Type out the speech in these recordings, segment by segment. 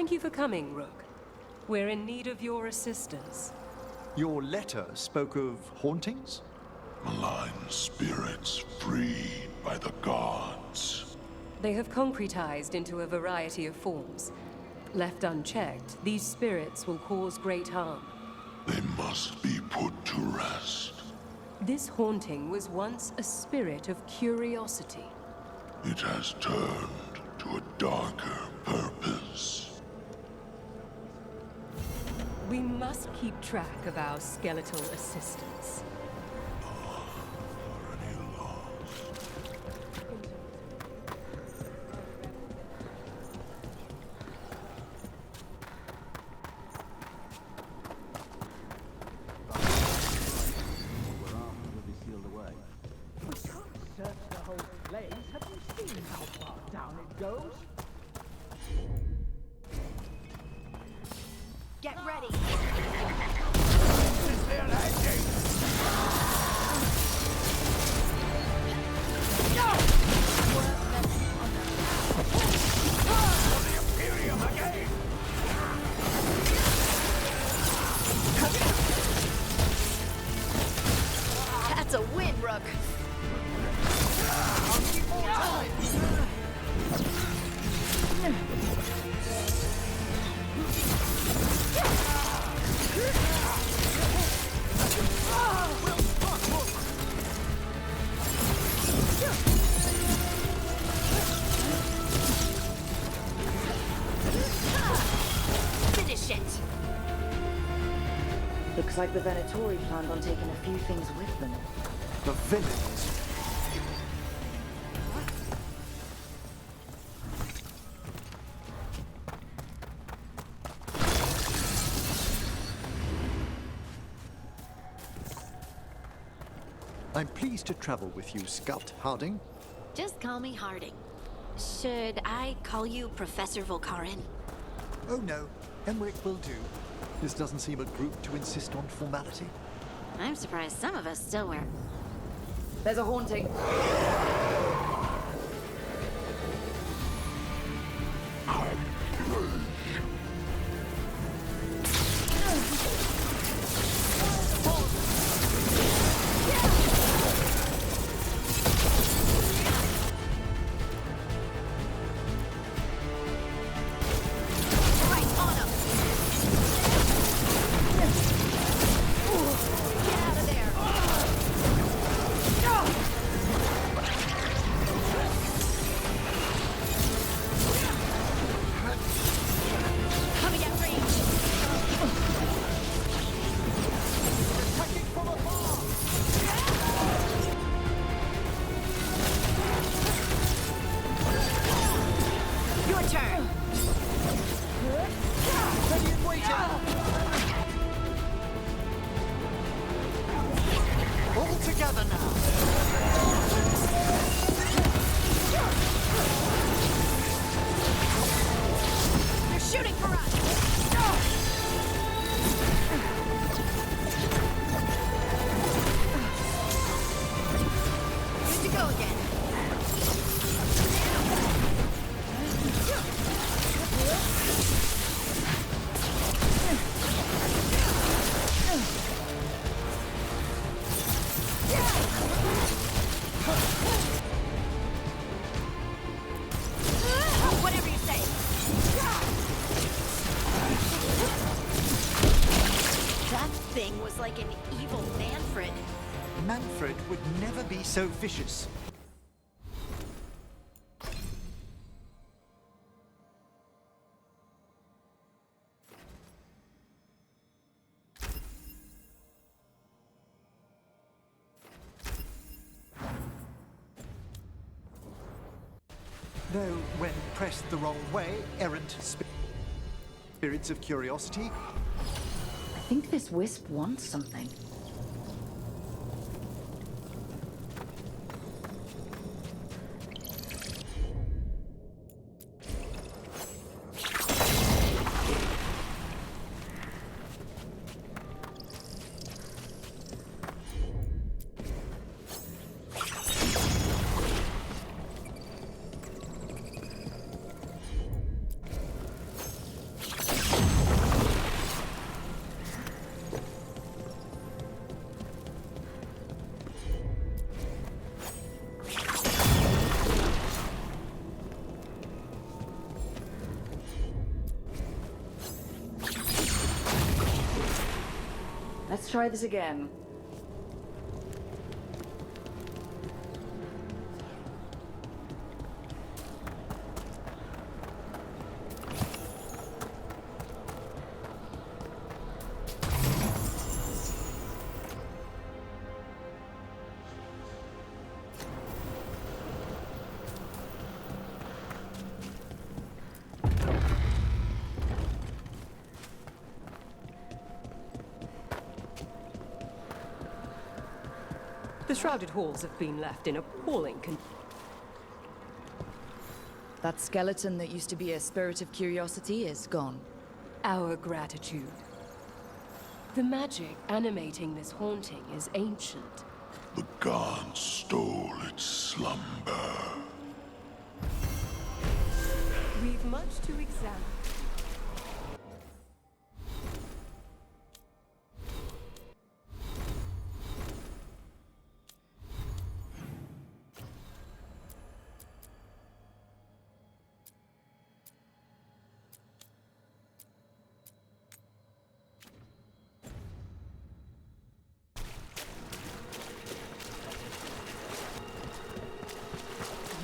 Thank you for coming, Rook. We're in need of your assistance. Your letter spoke of hauntings? Malign spirits freed by the gods. They have concretized into a variety of forms. Left unchecked, these spirits will cause great harm. They must be put to rest. This haunting was once a spirit of curiosity. It has turned to a darker purpose. We must keep track of our skeletal assistants. Already lost. Search the whole place. Have you seen how far down it goes? Get ready. That's a win, Rook. Finish it. Looks like the Venatori planned on taking a few things with them. The villains. I'm pleased to travel with you, Scout Harding. Just call me Harding. Should I call you Professor Volkarin? Oh no, Emmerich will do. This doesn't seem a group to insist on formality. I'm surprised some of us still wear. There's a haunting. Right on him. Get out of there. Coming at range. Attacking from afar! Your turn. Ready and waiting! All together now. They're shooting for us. Good to go again. Whatever you say. That thing was like an evil Manfred. Manfred would never be so vicious. Though, when pressed the wrong way, errant spirits of curiosity. I think this wisp wants something. try this again. The shrouded halls have been left in appalling condition. That skeleton that used to be a spirit of curiosity is gone. Our gratitude. The magic animating this haunting is ancient. The gods stole its slumber. We've much to examine.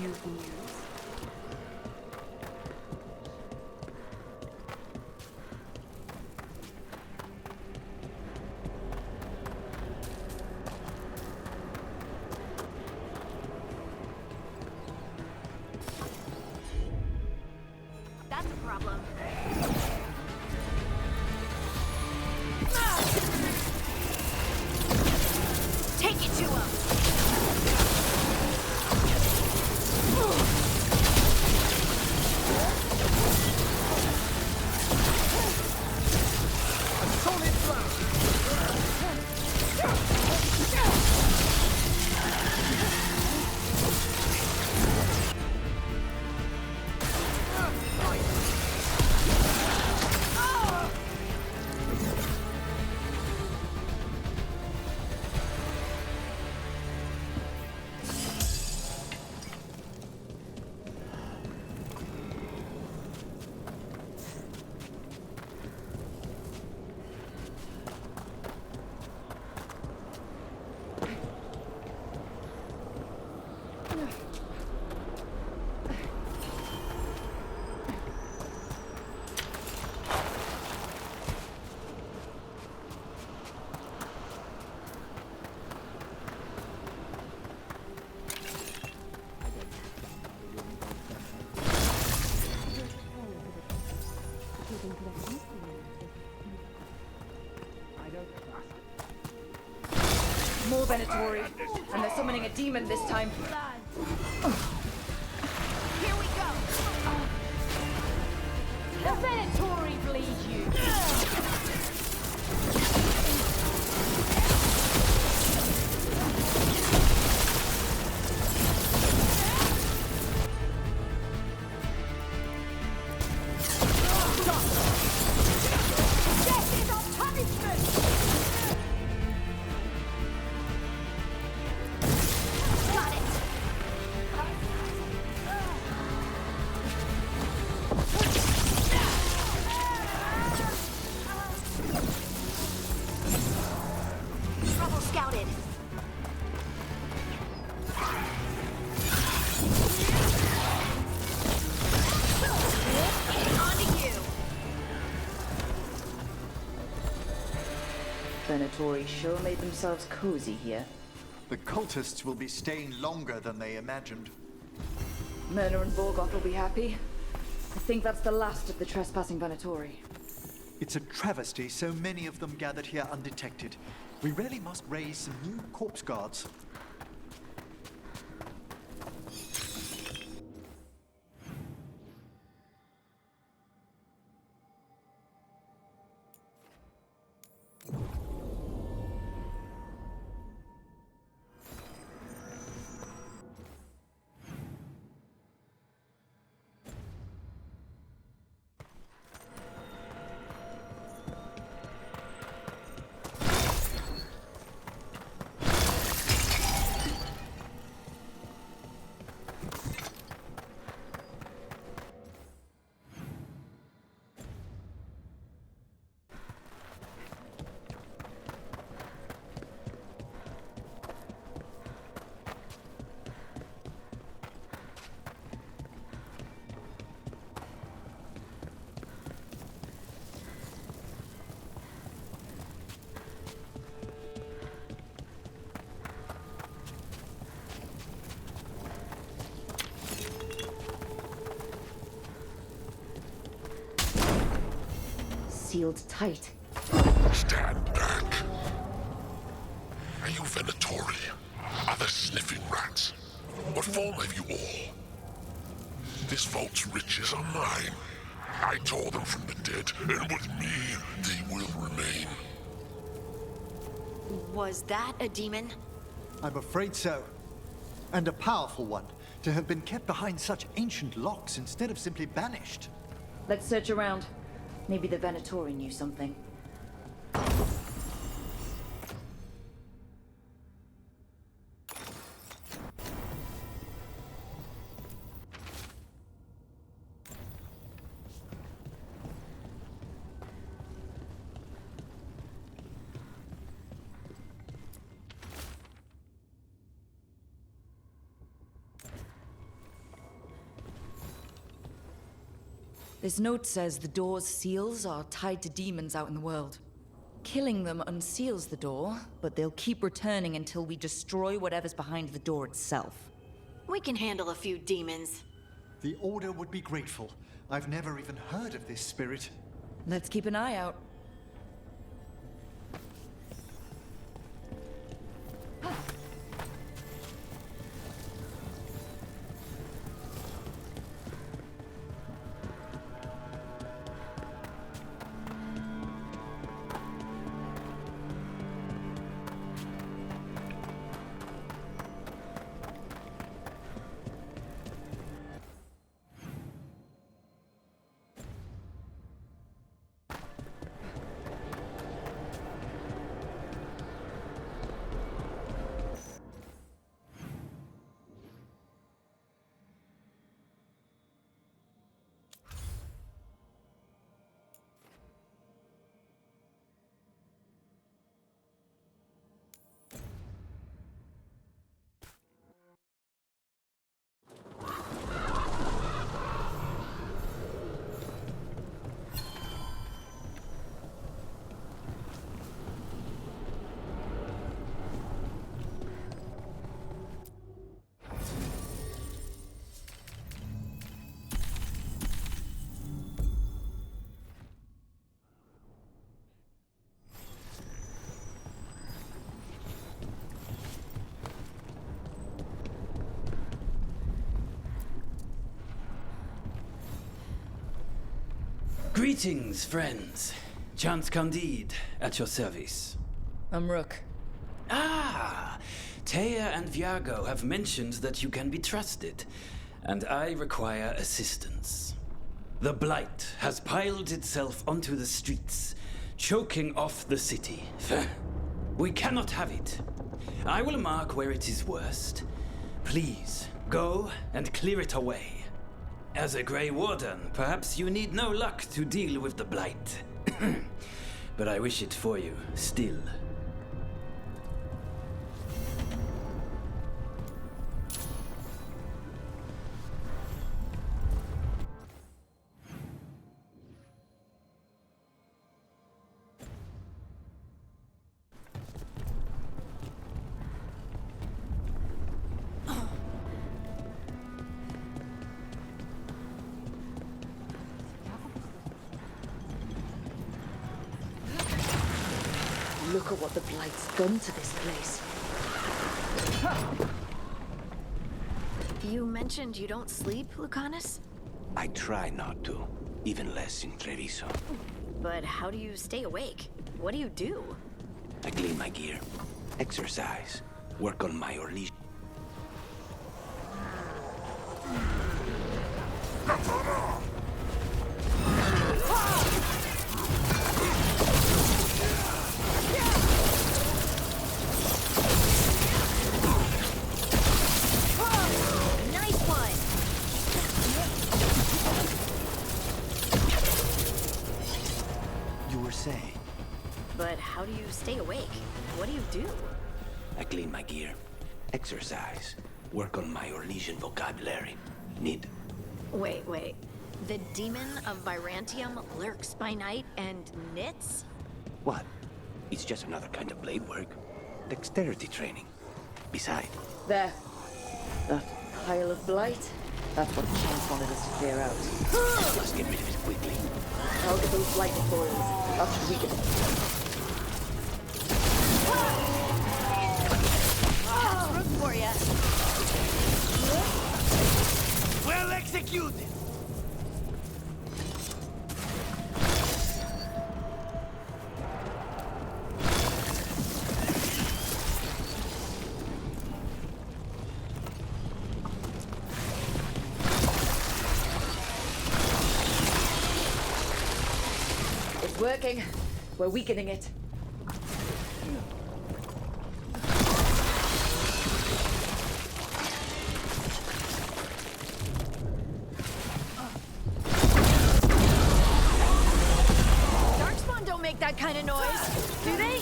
You've news. That's a problem. Take it to him! More Venatori, and they're summoning a demon this time. Here we go! The Venatori bleed you! Death is our punishment! Got it! Trouble scouted. On to you. Venatori sure made themselves cozy here. The cultists will be staying longer than they imagined. Myrna and Vorgoth will be happy. I think that's the last of the trespassing Venatori. It's a travesty so many of them gathered here undetected. We really must raise some new corpse guards. sealed tight. Stand back. Are you Venatori? Are there sniffing rats? What form have you all? This vault's riches are mine. I tore them from the dead, and with me, they will remain. Was that a demon? I'm afraid so. And a powerful one, to have been kept behind such ancient locks instead of simply banished. Let's search around. Maybe the Venatori knew something. This note says the door's seals are tied to demons out in the world. Killing them unseals the door, but they'll keep returning until we destroy whatever's behind the door itself. We can handle a few demons. The Order would be grateful. I've never even heard of this spirit. Let's keep an eye out. Greetings, friends. Chance Candide, at your service. I'm Rook. Ah! Taya and Viago have mentioned that you can be trusted, and I require assistance. The Blight has piled itself onto the streets, choking off the city. We cannot have it. I will mark where it is worst. Please, go and clear it away. As a Grey Warden, perhaps you need no luck to deal with the Blight. But I wish it for you, still. Look at what the Blight's done to this place. You mentioned you don't sleep, Lucanus? I try not to, even less in Treviso. But how do you stay awake? What do you do? I clean my gear, exercise, work on my Orleans. Nice one! You were saying? But how do you stay awake? What do you do? I clean my gear, exercise, work on my Orlesian vocabulary. Need. Wait. The demon of Virantium lurks by night and knits? What? It's just another kind of blade work. Dexterity training. Besides, There. That pile of Blight. That's what Chance wanted us to clear out. Let's get rid of it quickly. I'll get those blight spoils. That should weaken it. Rook for ya. Well executed! It's working. We're weakening it. Darkspawn don't make that kind of noise, do they?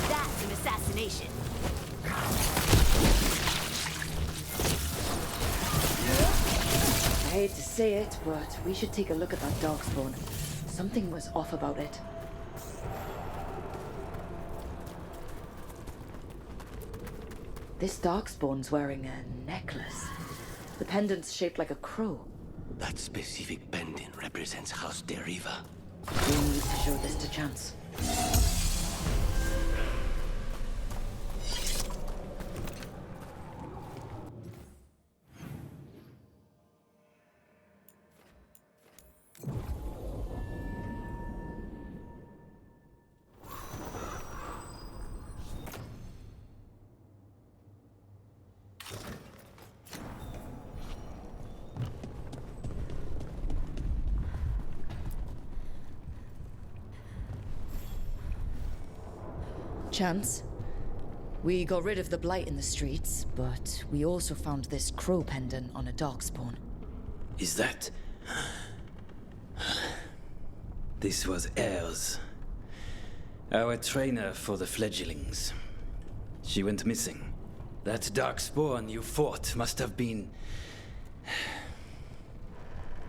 That's an assassination. I hate to say it, but we should take a look at that darkspawn. Something was off about it. This darkspawn's wearing a necklace. The pendant's shaped like a crow. That specific pendant represents House Deriva. We need to show this to Chance. Chance, we got rid of the blight in the streets, but we also found this crow pendant on a darkspawn. Is that... This was Ayers, our trainer for the fledglings. She went missing. That darkspawn you fought must have been...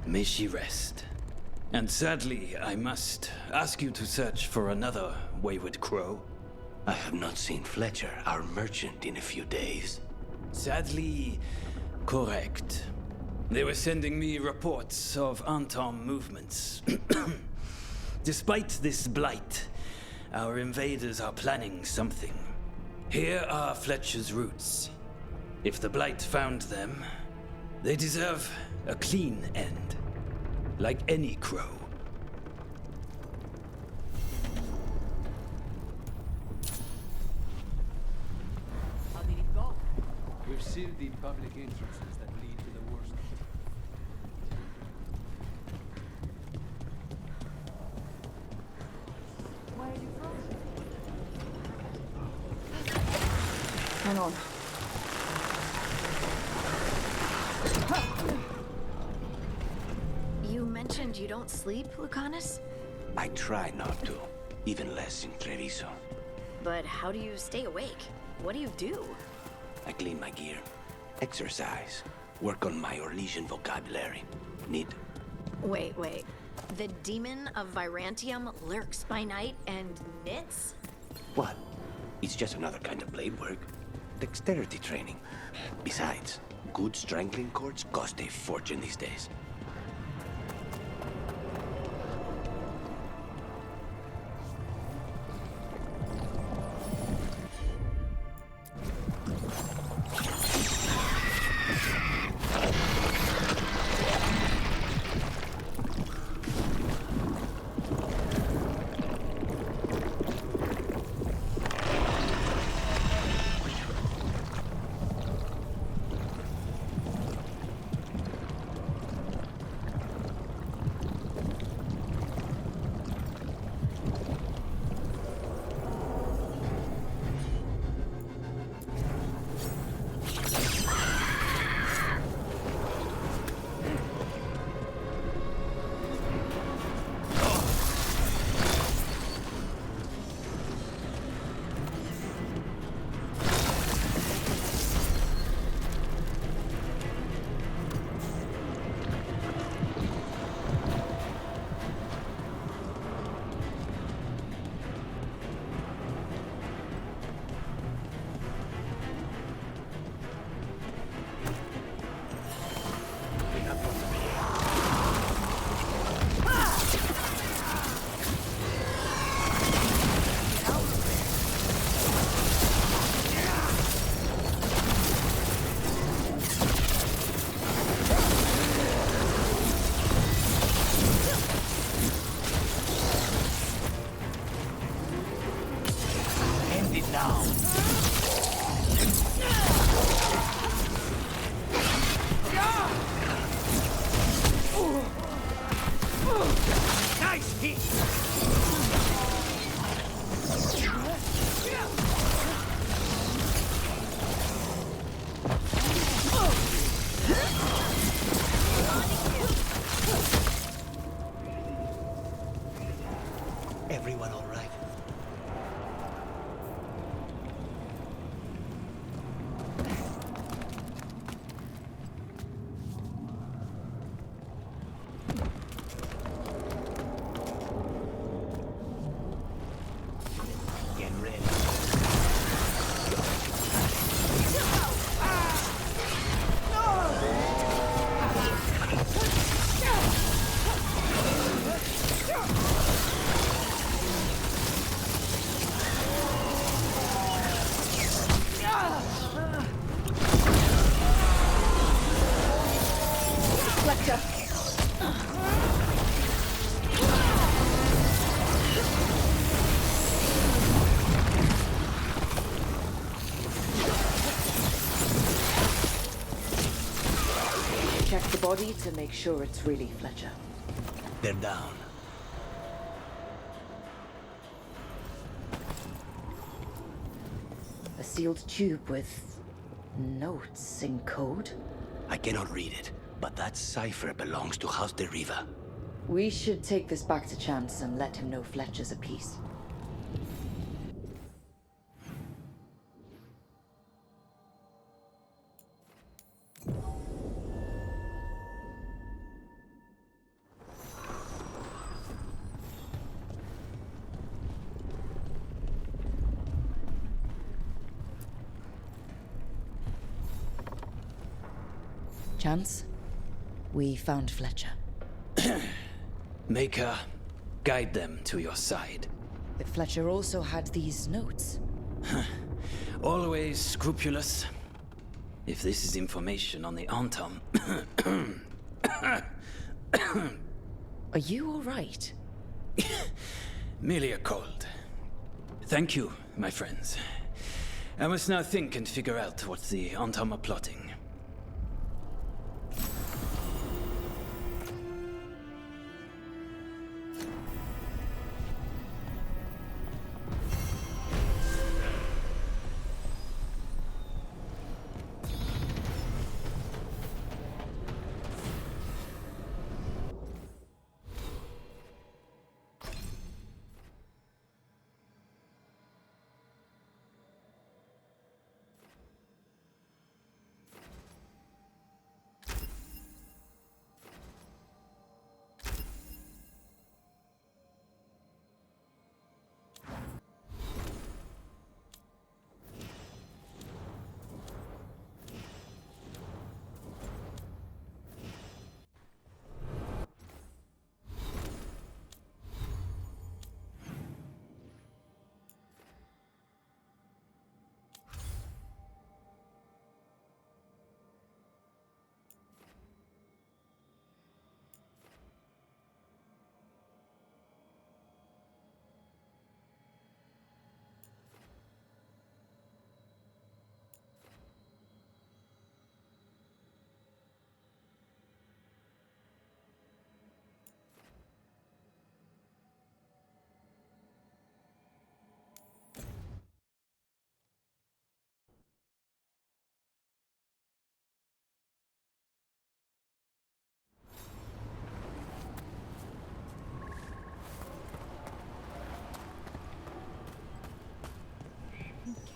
May she rest. And sadly, I must ask you to search for another wayward crow. I have not seen Fletcher, our merchant, in a few days. Sadly, correct. They were sending me reports of Antom movements. Despite this blight, our invaders are planning something. Here are Fletcher's roots. If the blight found them, they deserve a clean end. Like any crow. How did it go? We've sealed the public entrances that lead to the worst. Why are you frozen? Hang on. You mentioned you don't sleep, Lucanus? I try not to, even less in Treviso. But how do you stay awake? What do you do? I clean my gear, exercise, work on my Orlesian vocabulary. Need Wait. The demon of Virantium lurks by night and knits? what? It's just another kind of blade work. Dexterity training. Besides, good strangling cords cost a fortune these days. Nice hit! Everyone all right? Get ready. Check the body to make sure it's really Fletcher. They're down. A sealed tube with notes in code. I cannot read it, but that cipher belongs to House de Riva. We should take this back to Chance and let him know Fletcher's a piece. Chance, we found Fletcher. Maker, guide them to your side. But Fletcher also had these notes. Always scrupulous. If this is information on the Antom... Are you all right? Merely a cold. Thank you, my friends. I must now think and figure out what the Antom are plotting.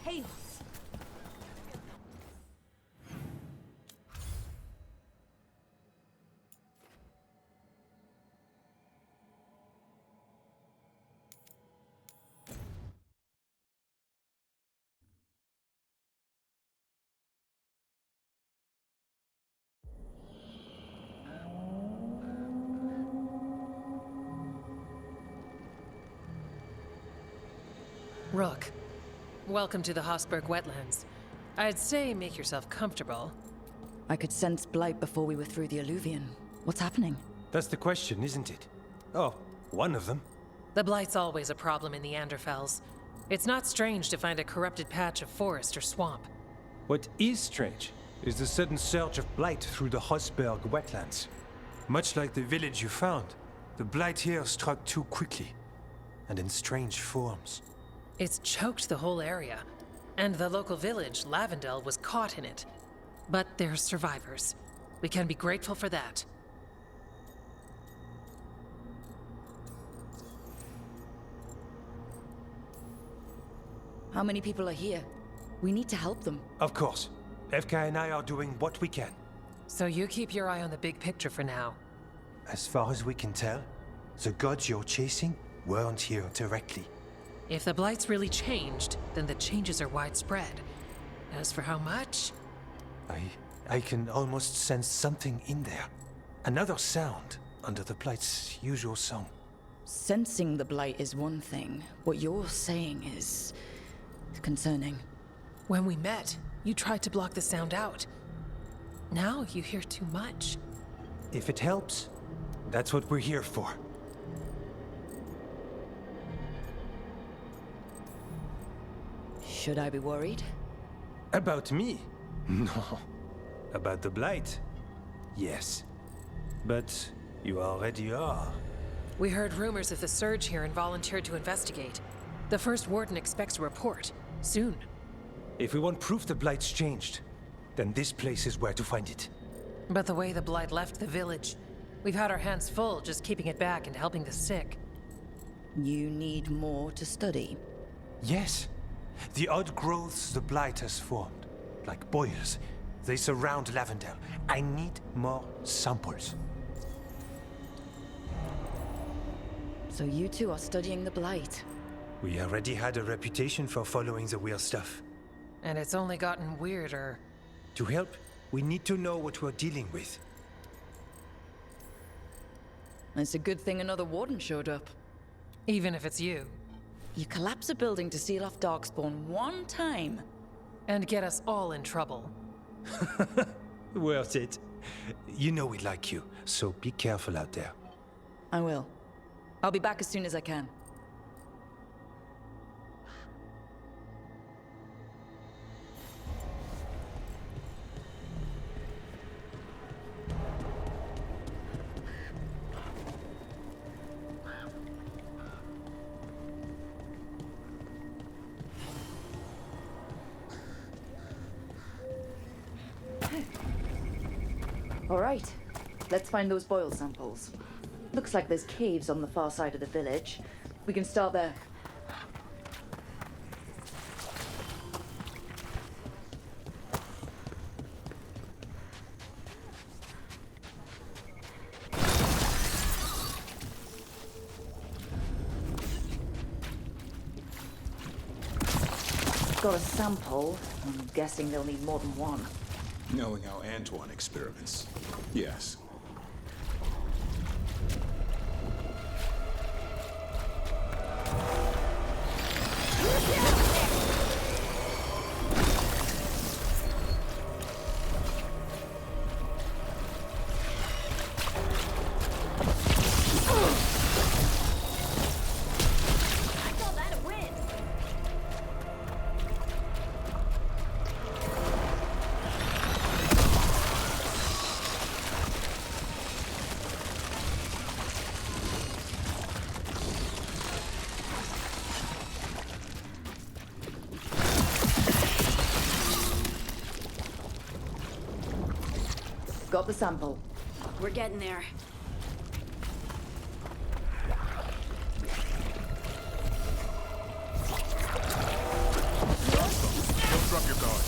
Chaos. Rook, welcome to the Hossberg wetlands. I'd say make yourself comfortable. I could sense blight before we were through the alluvion. What's happening? That's the question, isn't it? Oh, one of them. The blight's always a problem in the Anderfells. It's not strange to find a corrupted patch of forest or swamp. What is strange is the sudden surge of blight through the Hossberg wetlands. Much like the village you found, The blight here struck too quickly, and in strange forms. It's choked the whole area, and the local village, Lavendel, was caught in it. But they're survivors. We can be grateful for that. How many people are here? We need to help them. Of course. FK and I are doing what we can. So you keep your eye on the big picture for now. As far as we can tell, the gods you're chasing weren't here directly. If the Blight's really changed, then the changes are widespread. As for how much? I can almost sense something in there. Another sound under the Blight's usual song. Sensing the blight is one thing. What you're saying is concerning. When we met, you tried to block the sound out. Now you hear too much. If it helps, that's what we're here for. Should I be worried? About me? No. About the blight? Yes. But you already are. We heard rumors of the surge here and volunteered to investigate. The first warden expects a report. Soon. If we want proof the blight's changed, then this place is where to find it. But the way the blight left the village, we've had our hands full just keeping it back and helping the sick. You need more to study. Yes. The odd growths the blight has formed, like boils, they surround Lavendel. I need more samples. So you two are studying the blight. We already had a reputation for following the weird stuff. And it's only gotten weirder. To help, we need to know what we're dealing with. It's a good thing another warden showed up. Even if it's you. You collapse a building to seal off Darkspawn one time. And get us all in trouble. Worth it. You know we like you, so be careful out there. I will. I'll be back as soon as I can. All right, let's find those boil samples. Looks like there's caves on the far side of the village. We can start there. Got a sample. I'm guessing they'll need more than one. Knowing how Antoine experiments, yes. Got the sample. We're getting there. Don't drop your guard.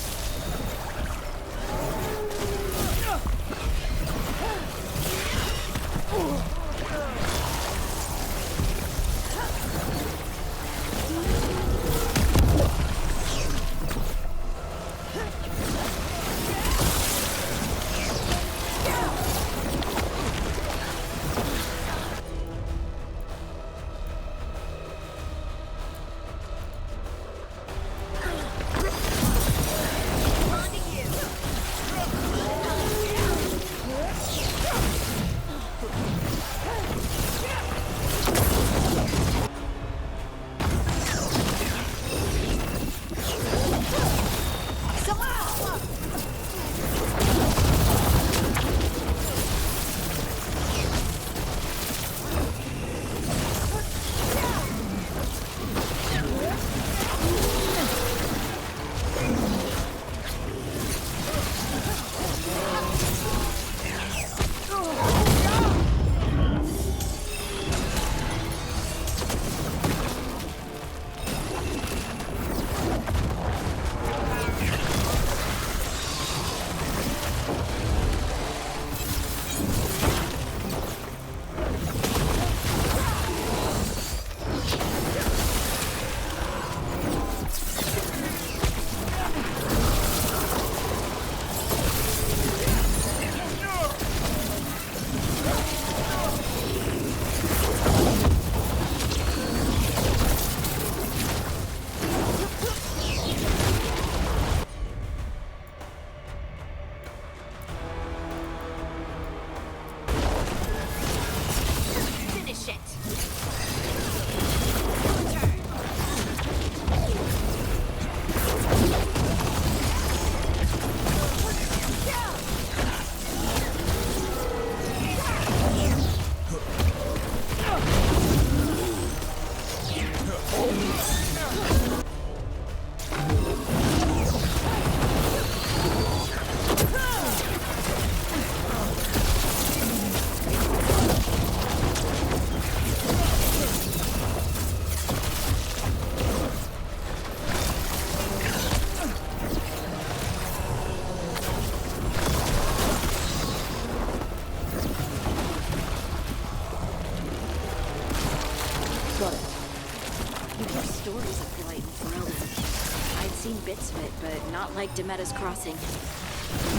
stories of Blight and Ferelden. I'd seen bits of it, but not like Demeter's Crossing.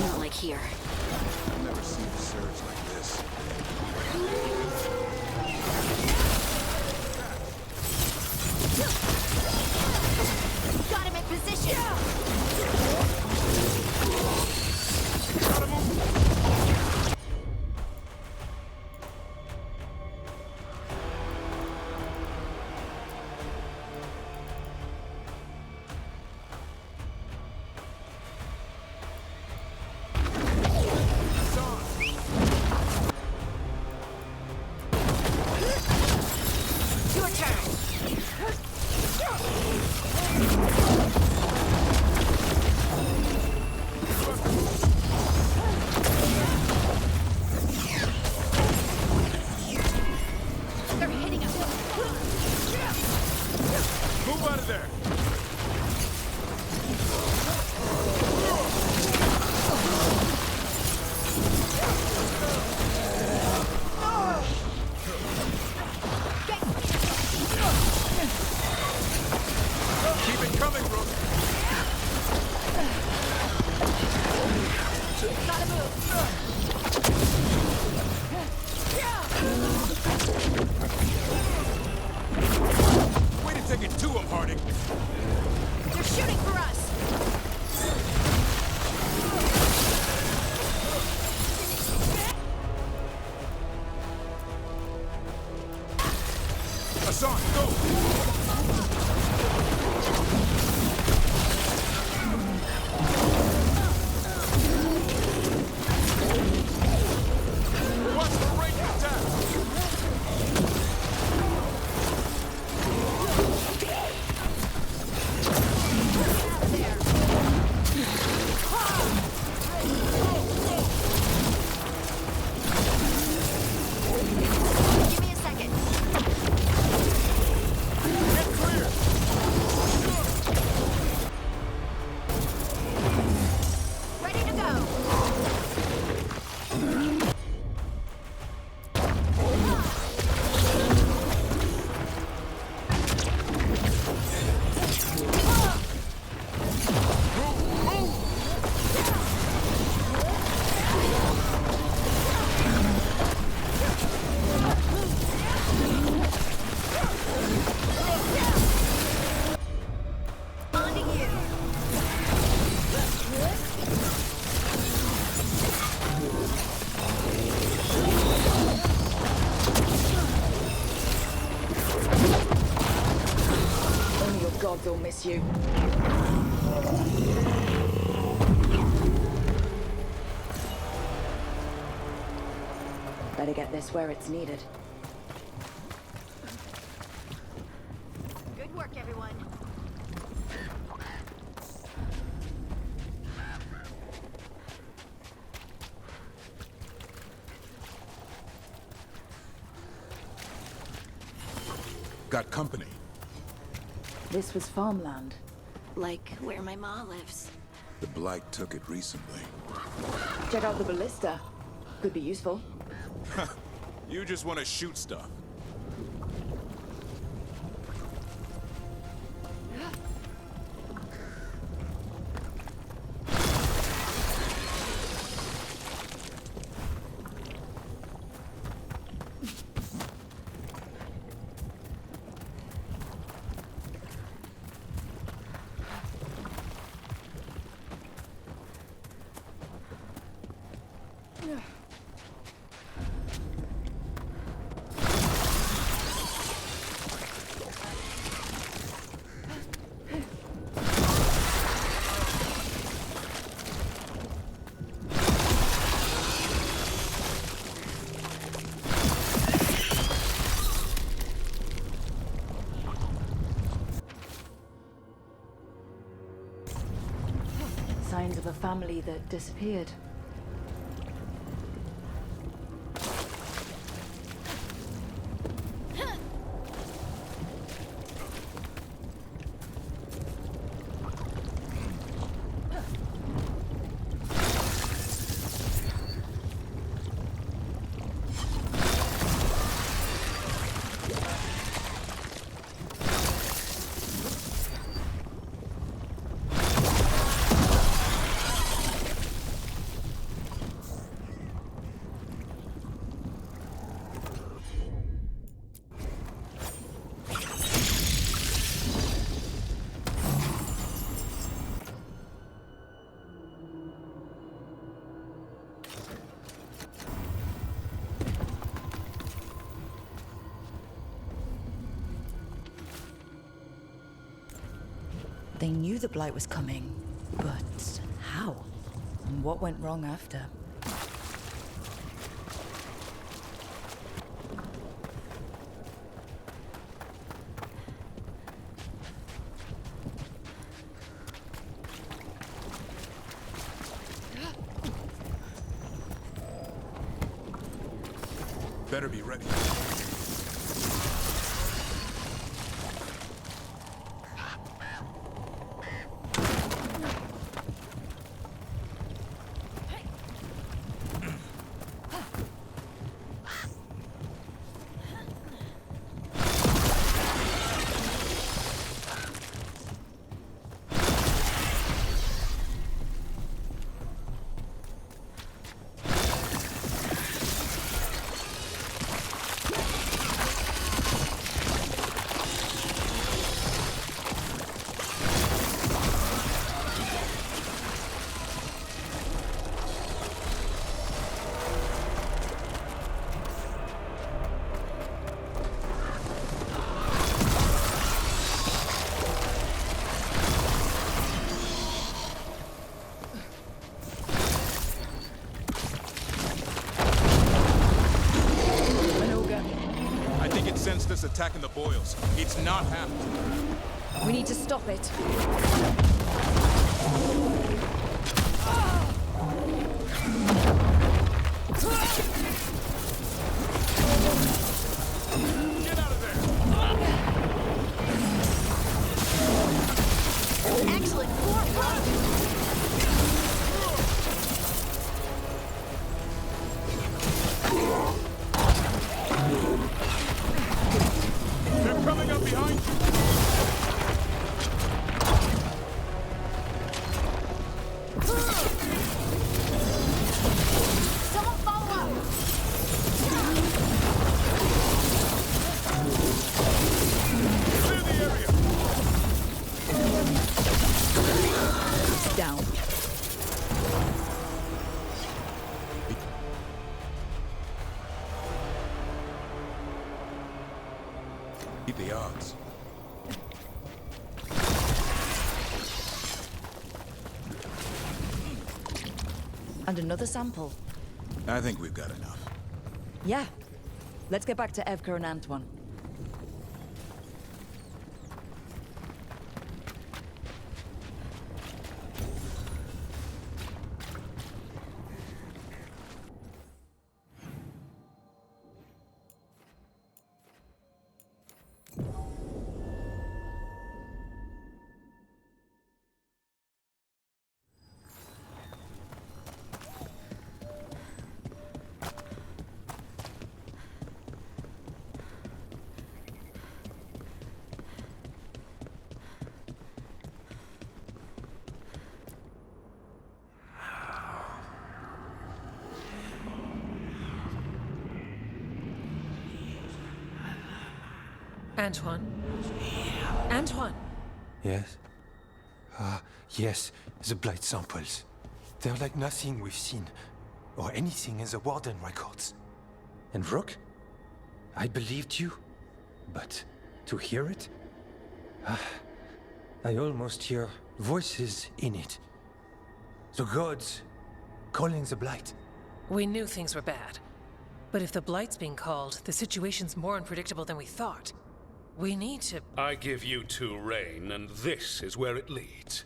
Not like here. I've never seen a surge like this. Got him in position! Gotta move! Your turn! They're hitting us! Move out of there! Keep it coming, Rook! Gotta move! Way to take it to him, Harding! They're shooting for us! Hassan, go! Watch the range attack! Give me a second. Get clear! Ready to go! Bonding you! Only your gods will miss you. Better get this where it's needed. Good work, everyone. Got company. This was farmland. Like where my ma lives. The Blight took it recently. Check out the ballista. Could be useful. You just want to shoot stuff. Signs of a family that disappeared. They knew the Blight was coming, but how? And what went wrong after? Better be ready. Sensed us attacking the boils. It's not happening. We need to stop it. Get out of there! Excellent forethought! They're coming up behind you! Someone follow up! Clear the area! Down. Beat the odds. And another sample. I think we've got enough. Yeah. Let's get back to Evka and Antoine. Antoine? Antoine! Yes? Yes, the Blight samples. They're like nothing we've seen, or anything in the Warden records. And Rook? I believed you, but to hear it? I almost hear voices in it. The gods calling the Blight. We knew things were bad. But if the Blight's being called, the situation's more unpredictable than we thought. We need to... I give you two reign, and this is where it leads.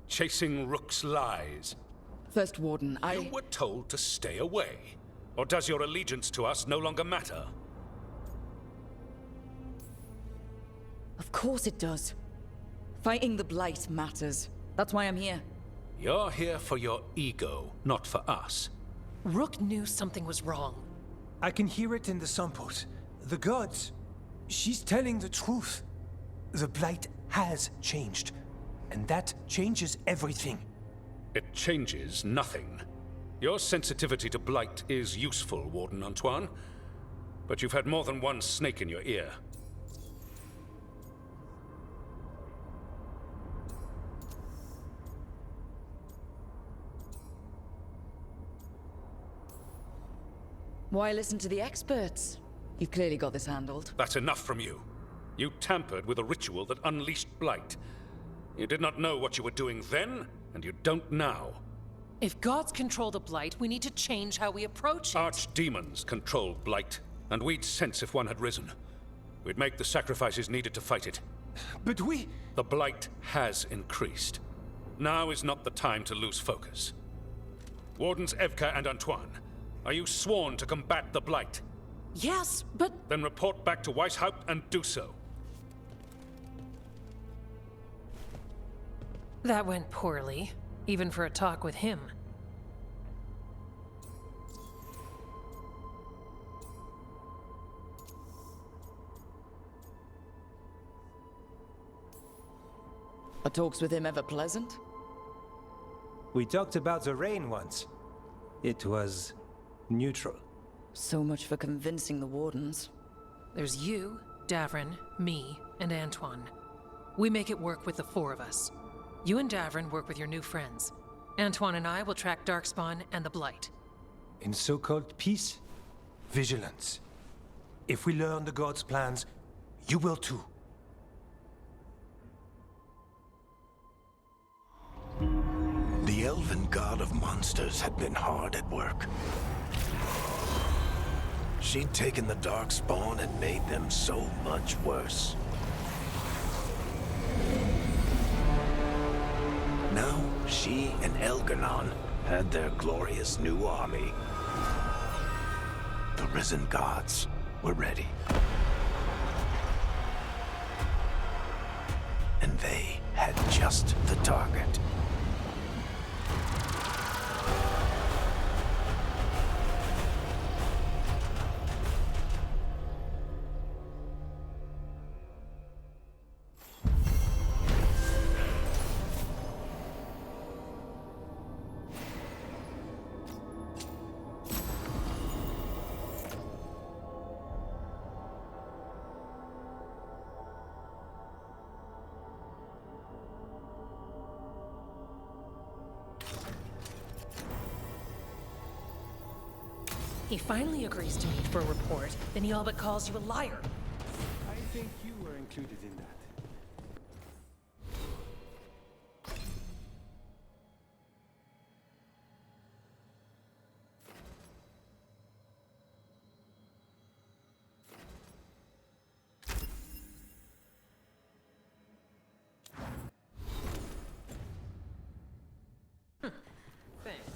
Chasing Rook's lies. First Warden, You were told to stay away. Or does your allegiance to us no longer matter? Of course it does. Fighting the Blight matters. That's why I'm here. You're here for your ego, not for us. Rook knew something was wrong. I can hear it in the samples. The gods. She's telling the truth. The Blight has changed. And that changes everything. It changes nothing. Your sensitivity to blight is useful, Warden Antoine. But you've had more than one snake in your ear. Why listen to the experts? You've clearly got this handled. That's enough from you. You tampered with a ritual that unleashed blight. You did not know what you were doing then, and you don't now. If gods control the Blight, we need to change how we approach it. Archdemons control Blight, and we'd sense if one had risen. We'd make the sacrifices needed to fight it. But we... The Blight has increased. Now is not the time to lose focus. Wardens Evka and Antoine, are you sworn to combat the Blight? Yes, but... Then report back to Weishaupt and do so. That went poorly, even for a talk with him. Are talks with him ever pleasant? We talked about the rain once. It was neutral. So much for convincing the Wardens. There's you, Davrin, me, and Antoine. We make it work with the four of us. You and Davrin work with your new friends. Antoine and I will track Darkspawn and the Blight. In so-called peace, vigilance. If we learn the gods' plans, you will too. The elven god of monsters had been hard at work. She'd taken the Darkspawn and made them so much worse. Now, she and Elgar'nan had their glorious new army. The risen gods were ready. And they had just the target. He finally agrees to meet for a report, then he all but calls you a liar. I think you were included in that. Thanks.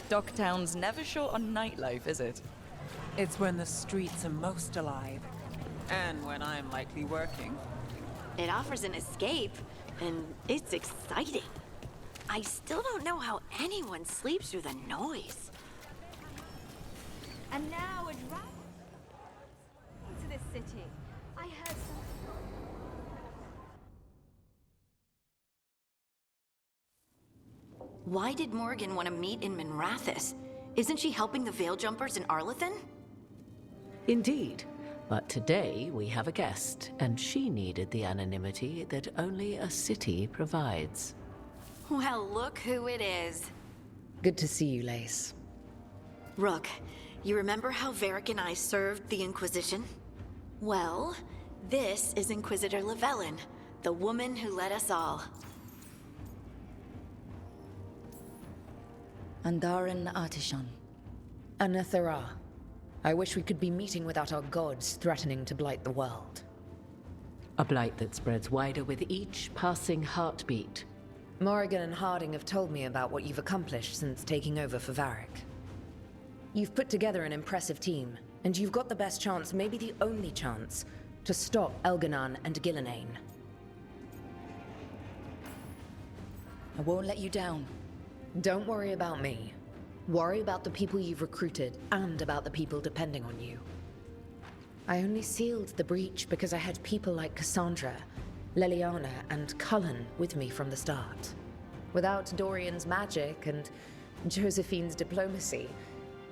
Docktown's never short on nightlife, is it? It's when the streets are most alive. And when I'm likely working. It offers an escape, and it's exciting. I still don't know how anyone sleeps through the noise. And now a drive into this city. I heard some. Why did Morgan want to meet in Minrathous? Isn't she helping the Veil Jumpers in Arlathan? Indeed. But today we have a guest, and she needed the anonymity that only a city provides. Well, look who it is. Good to see you, Lace. Rook, you remember how Varric and I served the Inquisition? Well, this is Inquisitor Llewellyn, the woman who led us all. Andarin Artishan. Anathara. I wish we could be meeting without our gods threatening to blight the world. A blight that spreads wider with each passing heartbeat. Morrigan and Harding have told me about what you've accomplished since taking over for Varric. You've put together an impressive team, and you've got the best chance, maybe the only chance, to stop Elganon and Gillenane. I won't let you down. Don't worry about me. Worry about the people you've recruited, and about the people depending on you. I only sealed the breach because I had people like Cassandra, Leliana, and Cullen with me from the start. Without Dorian's magic and Josephine's diplomacy,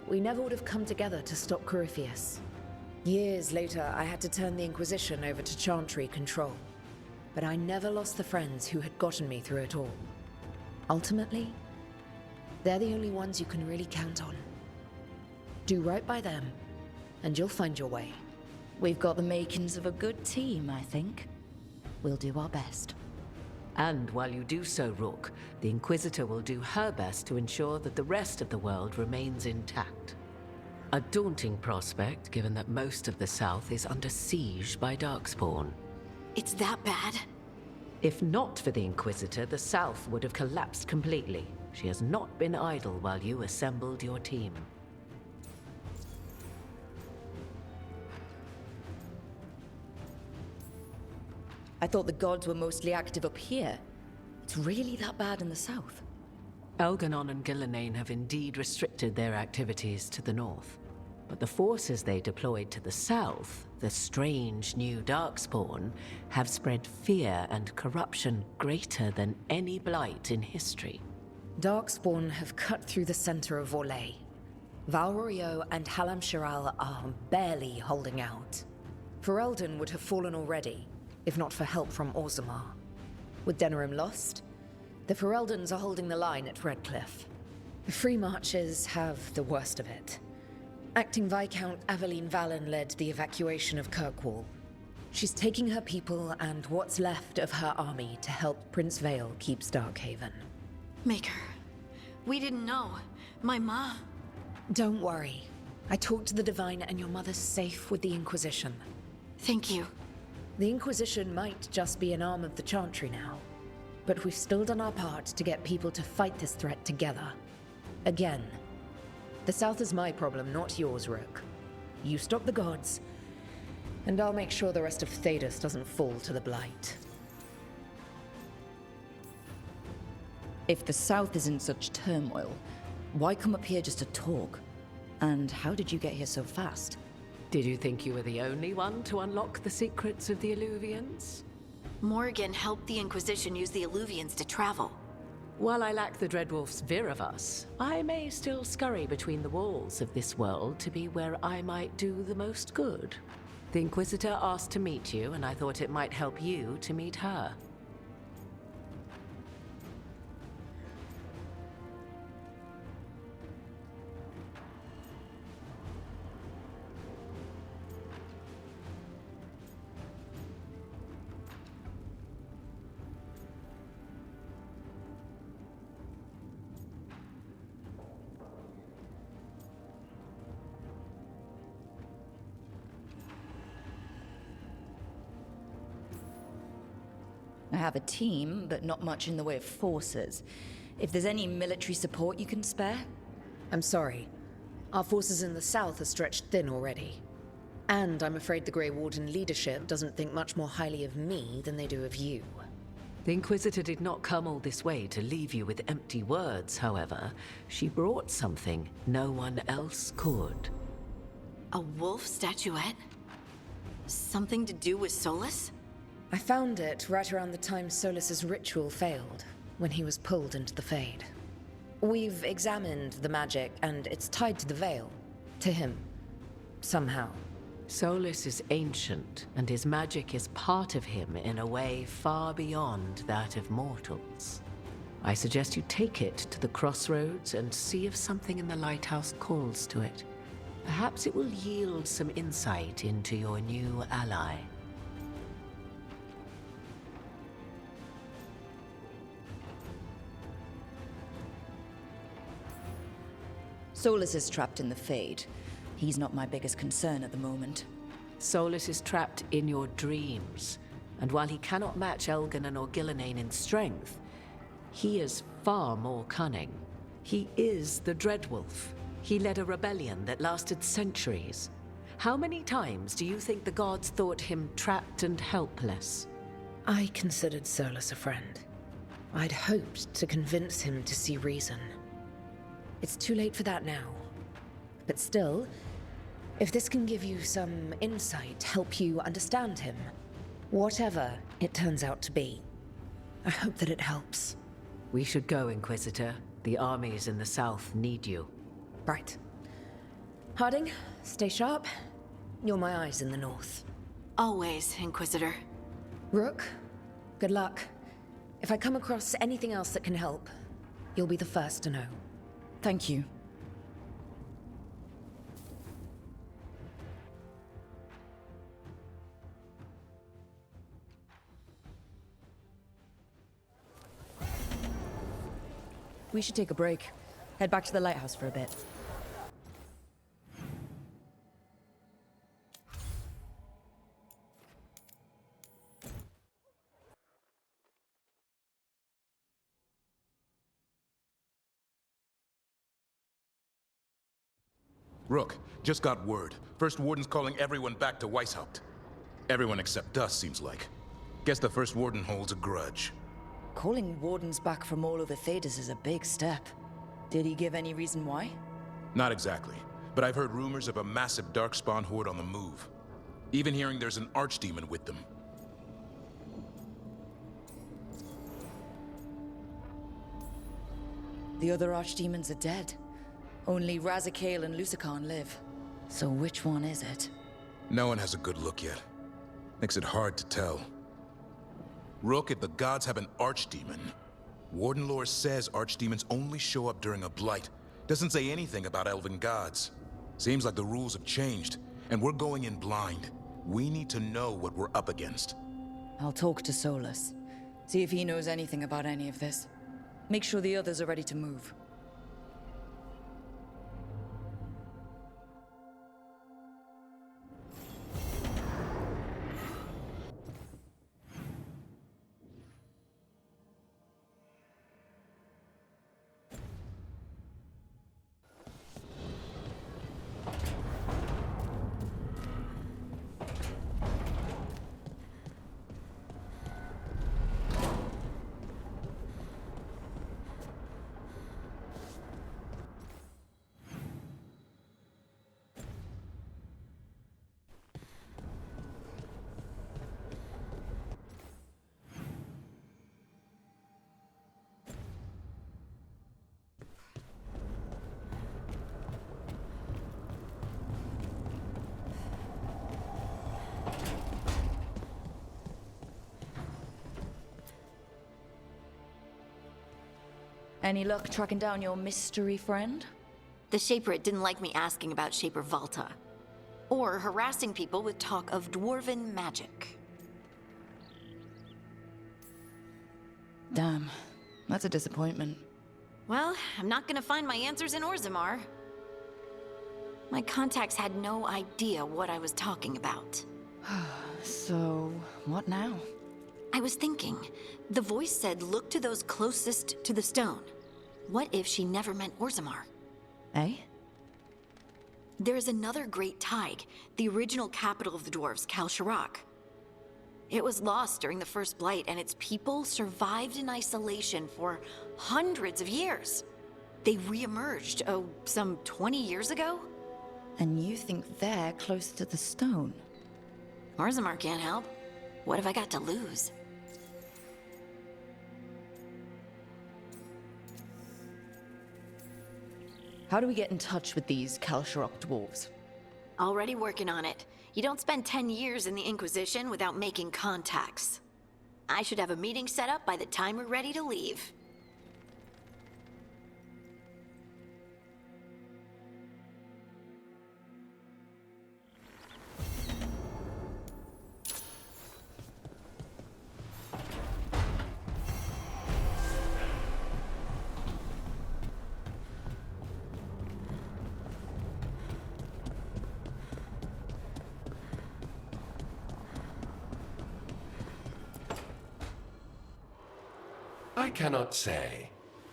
we never would have come together to stop Corypheus. Years later, I had to turn the Inquisition over to Chantry control. But I never lost the friends who had gotten me through it all. Ultimately, they're the only ones you can really count on. Do right by them, and you'll find your way. We've got the makings of a good team, I think. We'll do our best. And while you do so, Rook, the Inquisitor will do her best to ensure that the rest of the world remains intact. A daunting prospect, given that most of the South is under siege by Darkspawn. It's that bad? If not for the Inquisitor, the South would have collapsed completely. She has not been idle while you assembled your team. I thought the gods were mostly active up here. It's really that bad in the south? Elganon and Gillenane have indeed restricted their activities to the north. But the forces they deployed to the south, the strange new Darkspawn, have spread fear and corruption greater than any blight in history. Darkspawn have cut through the center of Orlais. Valrorio and Halam Shiral are barely holding out. Ferelden would have fallen already, if not for help from Orzammar. With Denerim lost, the Fereldans are holding the line at Redcliffe. The Free Marchers have the worst of it. Acting Viscount Aveline Valen led the evacuation of Kirkwall. She's taking her people and what's left of her army to help Prince Vale keep Starkhaven. Maker, we didn't know. My ma... Don't worry. I talked to the Divine and your mother's safe with the Inquisition. Thank you. The Inquisition might just be an arm of the Chantry now, but we've still done our part to get people to fight this threat together. Again. The South is my problem, not yours, Rook. You stop the gods, and I'll make sure the rest of Thedas doesn't fall to the Blight. If the South is in such turmoil, why come up here just to talk? And how did you get here so fast? Did you think you were the only one to unlock the secrets of the Illuvians? Morgan helped the Inquisition use the Illuvians to travel. While I lack the Dreadwolf's vir of us, I may still scurry between the walls of this world to be where I might do the most good. The Inquisitor asked to meet you, and I thought it might help you to meet her. I have a team, but not much in the way of forces. If there's any military support you can spare? I'm sorry. Our forces in the south are stretched thin already. And I'm afraid the Grey Warden leadership doesn't think much more highly of me than they do of you. The Inquisitor did not come all this way to leave you with empty words, however. She brought something no one else could. A wolf statuette? Something to do with Solus? I found it right around the time Solus's ritual failed, when he was pulled into the Fade. We've examined the magic, and it's tied to the Veil. To him. Somehow. Solus is ancient, and his magic is part of him in a way far beyond that of mortals. I suggest you take it to the crossroads and see if something in the lighthouse calls to it. Perhaps it will yield some insight into your new ally. Solus is trapped in the Fade. He's not my biggest concern at the moment. Solus is trapped in your dreams, and while he cannot match Elganon or Gillenane in strength, he is far more cunning. He is the Dreadwolf, He led a rebellion that lasted centuries. How many times do you think the gods thought him trapped and helpless? I considered Solus a friend. I'd hoped to convince him to see reason. It's too late for that now. But still, if this can give you some insight, help you understand him, whatever it turns out to be, I hope that it helps. We should go, Inquisitor. The armies in the south need you. Right. Harding, stay sharp. You're my eyes in the north. Always, Inquisitor. Rook, good luck. If I come across anything else that can help, you'll be the first to know. Thank you. We should take a break. Head back to the lighthouse for a bit. Rook, just got word. First Warden's calling everyone back to Weishaupt. Everyone except us, seems like. Guess the First Warden holds a grudge. Calling wardens back from all over Thedas is a big step. Did he give any reason why? Not exactly, but I've heard rumors of a massive Darkspawn horde on the move. Even hearing there's an archdemon with them. The other archdemons are dead. Only Razikale and Lusicon live. So which one is it? No one has a good look yet. Makes it hard to tell. Rook, if the gods have an archdemon, Warden lore says archdemons only show up during a blight. Doesn't say anything about elven gods. Seems like the rules have changed, and we're going in blind. We need to know what we're up against. I'll talk to Solus. See if he knows anything about any of this. Make sure the others are ready to move. Any luck tracking down your mystery friend? The Shaperate didn't like me asking about Shaper Valta. Or harassing people with talk of dwarven magic. Damn, that's a disappointment. Well, I'm not gonna find my answers in Orzammar. My contacts had no idea what I was talking about. So, what now? I was thinking, the voice said look to those closest to the stone. What if she never meant Orzammar? Eh? There is another great Tig, the original capital of the dwarves, Kalsharak. It was lost during the First Blight, and its people survived in isolation for hundreds of years. They re-emerged, some 20 years ago? And you think they're close to the stone? Orzammar can't help. What have I got to lose? How do we get in touch with these Kalsharak dwarves? Already working on it. You don't spend 10 years in the Inquisition without making contacts. I should have a meeting set up by the time we're ready to leave. I cannot say.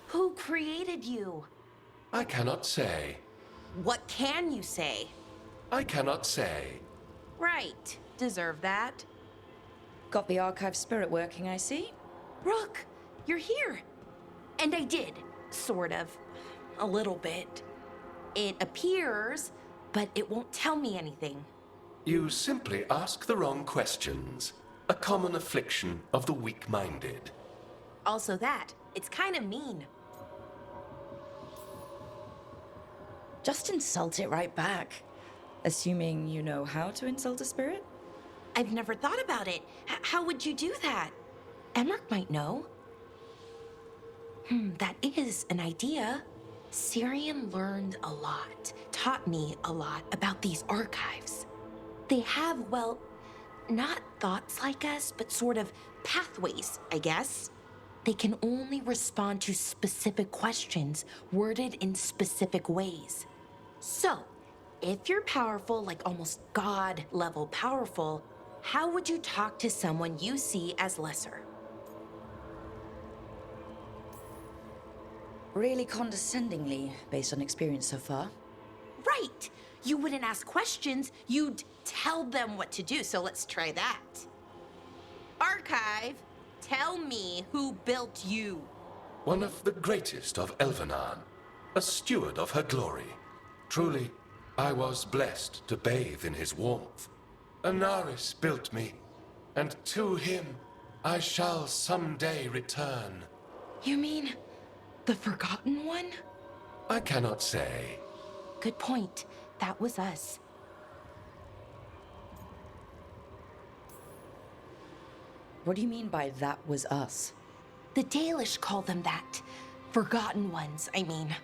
Who created you? I cannot say. what can you say? I cannot say. Right. Deserve that. Got the archive spirit working, I see. Rook, you're here. And I did, sort of. A little bit. It appears, but it won't tell me anything. You simply ask the wrong questions. A common affliction of the weak-minded. Also that, it's kind of mean. Just insult it right back. Assuming you know how to insult a spirit? I've never thought about it. How would you do that? Emmerich might know. That is an idea. Syrian learned a lot, taught me a lot about these archives. They have, well, not thoughts like us, but sort of pathways, I guess. They can only respond to specific questions worded in specific ways. So, if you're powerful, like almost God-level powerful, how would you talk to someone you see as lesser? Really condescendingly, based on experience so far. Right! You wouldn't ask questions, you'd tell them what to do, so let's try that. Archive, tell me who built you. One of the greatest of Elvenan, a steward of her glory. Truly, I was blessed to bathe in his warmth. Anaris built me, and to him I shall someday return. You mean the Forgotten One? I cannot say. Good point. That was us. What do you mean by that was us? The Dalish call them that. Forgotten Ones, I mean.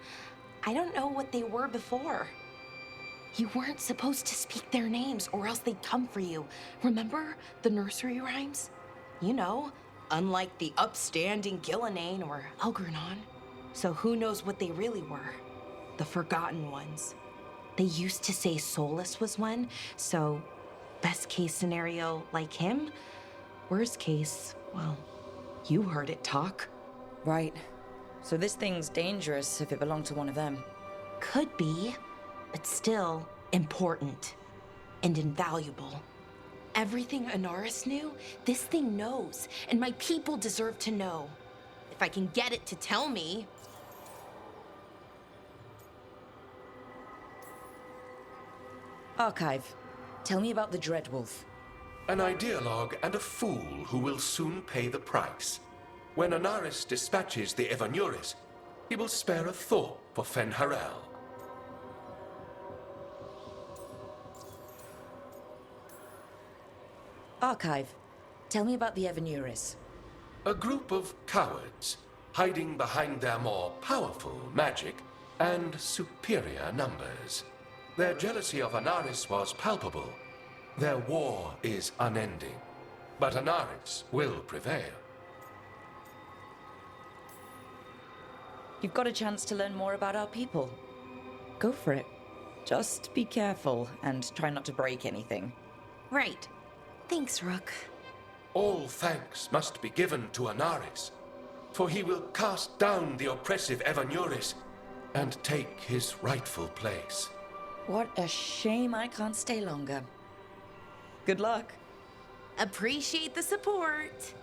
I don't know what they were before. You weren't supposed to speak their names or else they'd come for you. Remember the nursery rhymes? You know, unlike the upstanding Gillenane or Elgernon. So who knows what they really were? The Forgotten Ones. They used to say Solus was one, so best case scenario like him. Worst case, well, you heard it talk. Right. So this thing's dangerous if it belonged to one of them. Could be, but still important and invaluable. Everything Anaris knew, this thing knows, and my people deserve to know. If I can get it to tell me. Archive, tell me about the Dreadwolf. An ideologue and a fool who will soon pay the price. When Anaris dispatches the Evanuris, he will spare a thought for Fen'Harel. Archive, tell me about the Evanuris. A group of cowards, hiding behind their more powerful magic and superior numbers. Their jealousy of Anaris was palpable. Their war is unending, but Anaris will prevail. You've got a chance to learn more about our people. Go for it. Just be careful and try not to break anything. Right. Thanks, Rook. All thanks must be given to Anaris, for he will cast down the oppressive Evanuris and take his rightful place. What a shame I can't stay longer. Good luck. Appreciate the support.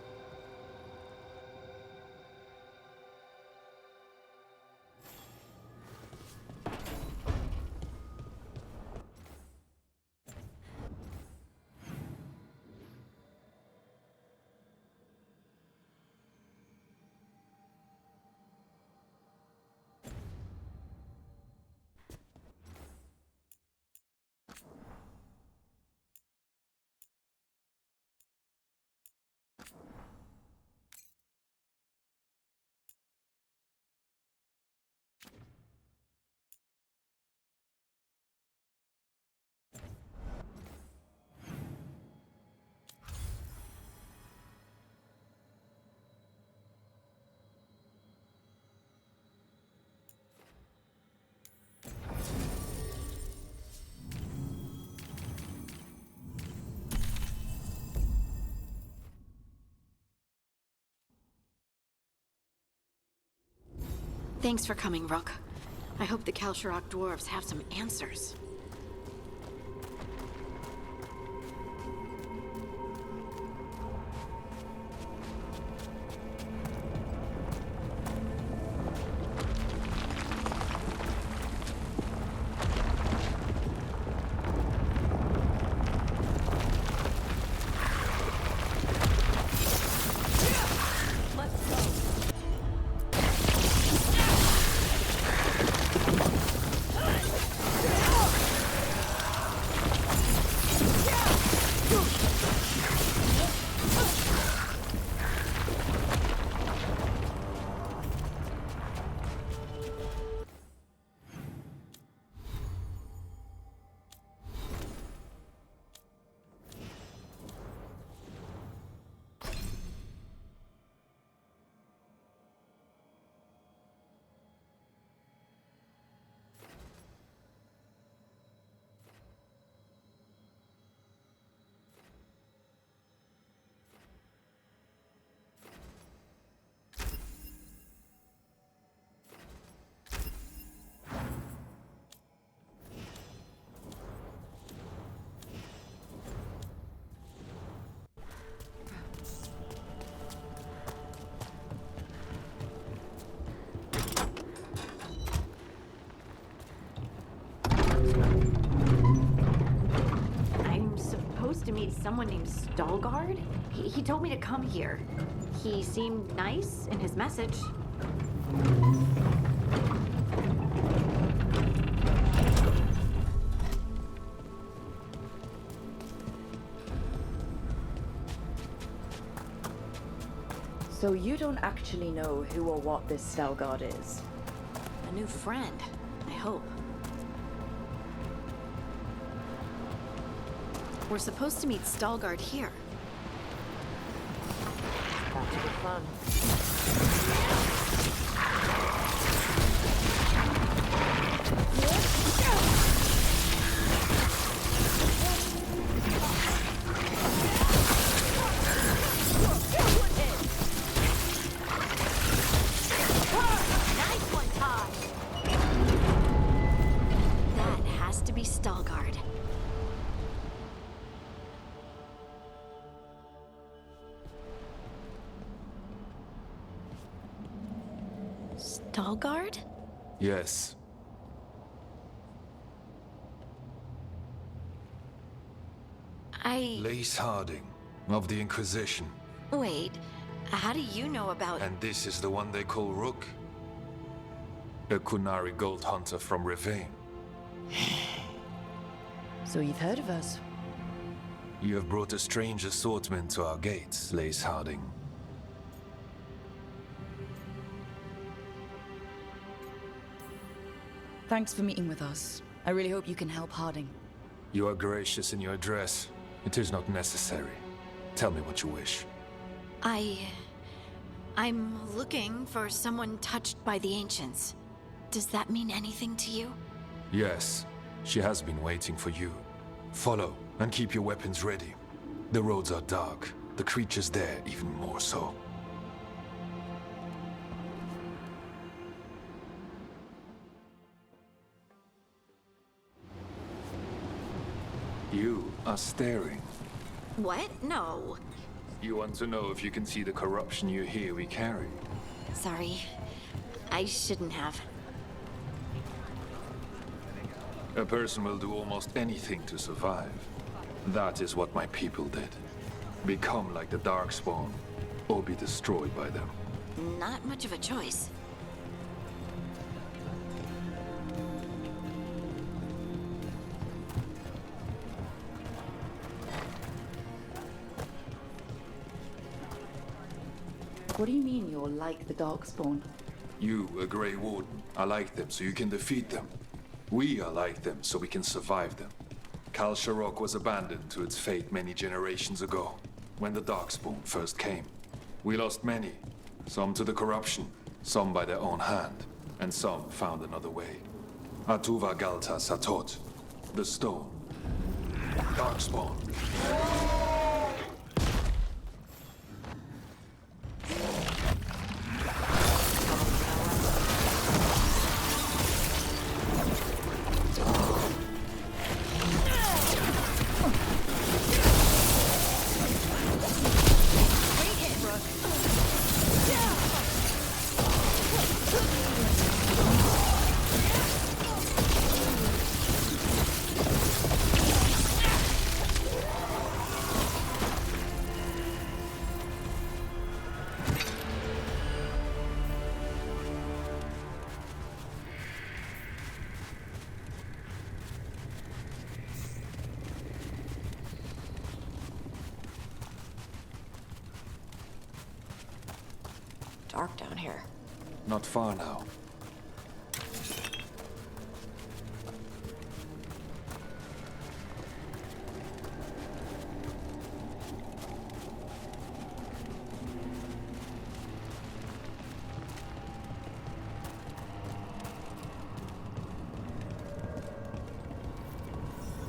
Thanks for coming, Rook. I hope the Kalsharok dwarves have some answers. To meet someone named Stalguard? He told me to come here. He seemed nice in his message. So you don't actually know who or what this Stalguard is? A new friend, I hope. We're supposed to meet Stalguard here. About to be fun. Nice one, Todd! That has to be Stalguard. Stalguard? Yes. Lace Harding, of the Inquisition. Wait, how do you know about... And this is the one they call Rook? A Kunari gold hunter from Rivain. So you've heard of us? You have brought a strange assortment to our gates, Lace Harding. Thanks for meeting with us. I really hope you can help Harding. You are gracious in your address. It is not necessary. Tell me what you wish. I'm looking for someone touched by the Ancients. Does that mean anything to you? Yes, she has been waiting for you. Follow, and keep your weapons ready. The roads are dark. The creatures there even more so. You are staring. What? No. You want to know if you can see the corruption you hear we carry? Sorry. I shouldn't have. A person will do almost anything to survive. That is what my people did. Become like the Darkspawn, or be destroyed by them. Not much of a choice. What do you mean you're like the Darkspawn? You, a Grey Warden, are like them so you can defeat them. We are like them so we can survive them. Kalsharok was abandoned to its fate many generations ago, when the Darkspawn first came. We lost many, some to the corruption, some by their own hand, and some found another way. Atuva Galta Satot, the stone. Darkspawn. dark down here. Not far now.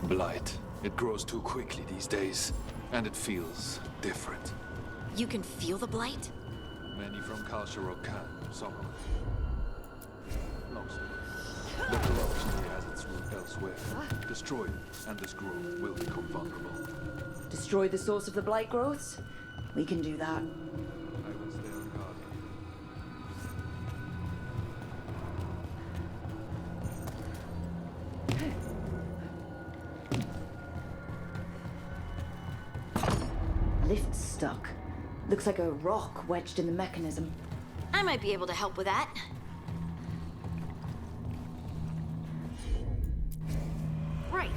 Blight. It grows too quickly these days, and it feels different. You can feel the blight? Many from Kalsharok can, some of it. Long story. The corruption here has its root elsewhere. Destroy it, and this growth will become vulnerable. Destroy the source of the blight growths? We can do that. I will stay on guard. Lift's stuck. Looks like a rock wedged in the mechanism. I might be able to help with that. Right.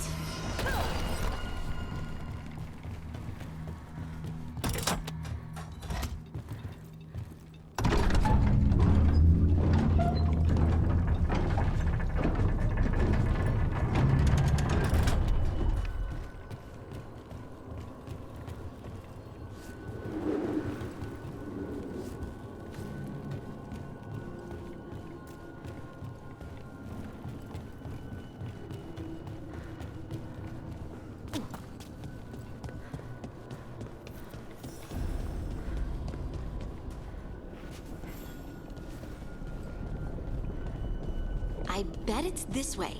I bet it's this way.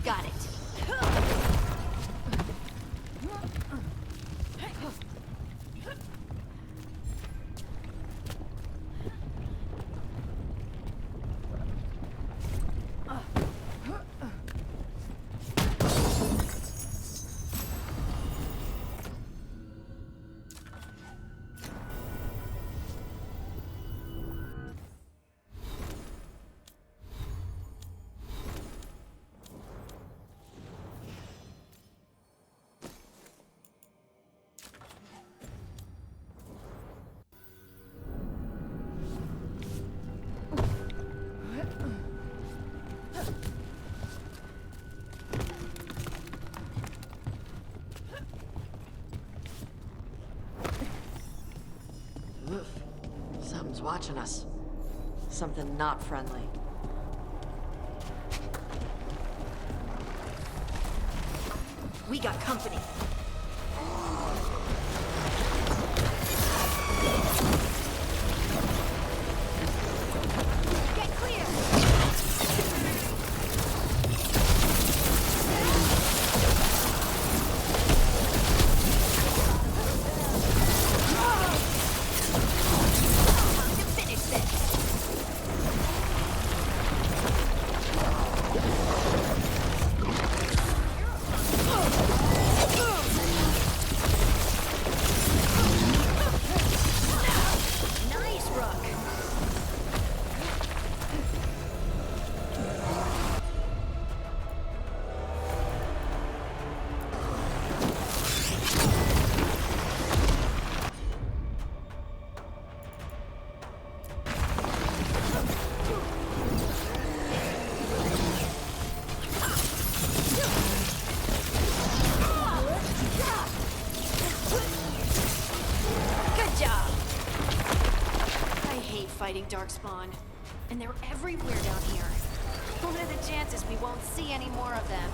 Got it. Something's watching us. Something not friendly. We got company. Get clear! Time to finish this! Nice, Rook! Good job! I hate fighting Darkspawn. And they're everywhere down here. What are the chances we won't see any more of them?